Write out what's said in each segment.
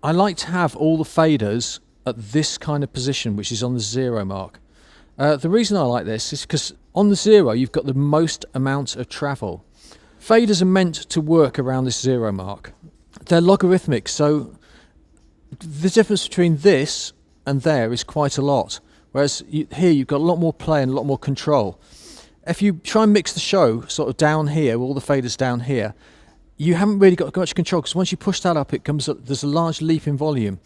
I like to have all the faders at this kind of position, which is on the 0 mark. The reason I like this is because on the 0 you've got the most amount of travel. Faders are meant to work around this 0 mark. They're logarithmic, so the difference between this and there is quite a lot. Whereas here you've got a lot more play and a lot more control. If you try and mix the show sort of down here, all the faders down here, you haven't really got much control, because once you push that up, it comes up, there's a large leap in volume.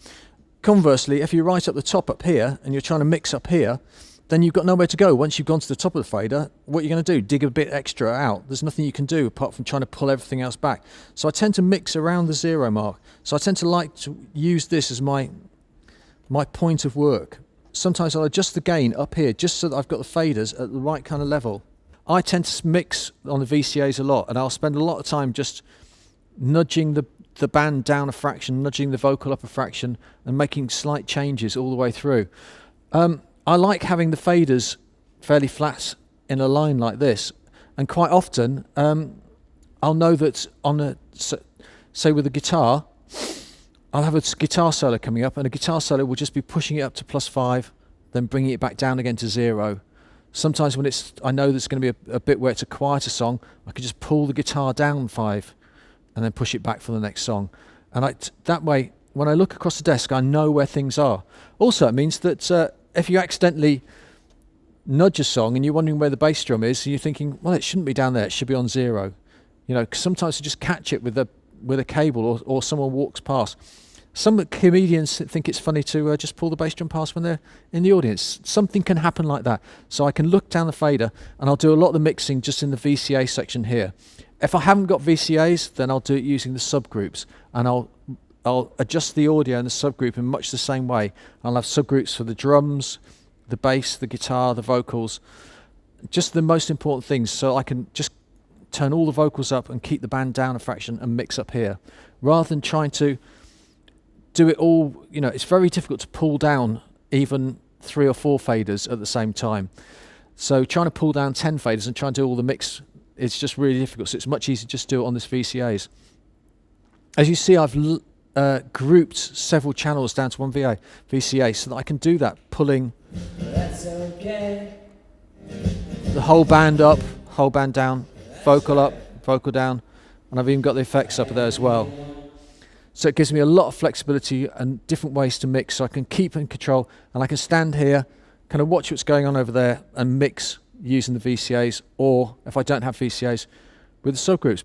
Conversely, if you're right up the top up here and you're trying to mix up here, then you've got nowhere to go. Once you've gone to the top of the fader, what you're going to do, dig a bit extra out. There's nothing you can do apart from trying to pull everything else back. So I tend to mix around the 0 mark. So I tend to like to use this as my point of work. Sometimes I'll adjust the gain up here just so that I've got the faders at the right kind of level. I tend to mix on the VCAs a lot, and I'll spend a lot of time just nudging the band down a fraction, nudging the vocal up a fraction, and making slight changes all the way through. I like having the faders fairly flat in a line like this, and quite often I'll know that say with a guitar, I'll have a guitar solo coming up, and a guitar solo will just be pushing it up to +5, then bringing it back down again to 0. Sometimes when I know there's going to be a bit where it's a quieter song, I can just pull the guitar down 5 and then push it back for the next song. And that way, when I look across the desk, I know where things are. Also, it means that if you accidentally nudge a song and you're wondering where the bass drum is, and you're thinking, well, it shouldn't be down there, it should be on 0. You know, 'cause sometimes you just catch it with a cable, or someone walks past. Some comedians think it's funny to just pull the bass drum past when they're in the audience. Something can happen like that. So I can look down the fader, and I'll do a lot of the mixing just in the VCA section here. If I haven't got VCAs, then I'll do it using the subgroups, and I'll adjust the audio in the subgroup in much the same way. I'll have subgroups for the drums, the bass, the guitar, the vocals, just the most important things, so I can just turn all the vocals up and keep the band down a fraction and mix up here, rather than trying to do it all. You know, it's very difficult to pull down even 3 or 4 faders at the same time. So trying to pull down 10 faders and trying to do all the mix, it's just really difficult. So it's much easier just to do it on this VCAs. As you see, I've grouped several channels down to one VCA so that I can do that, pulling the whole band up, whole band down, vocal up, vocal down, and I've even got the effects up there as well. So it gives me a lot of flexibility and different ways to mix, so I can keep in control, and I can stand here, kind of watch what's going on over there and mix using the VCAs, or if I don't have VCAs, with the subgroups.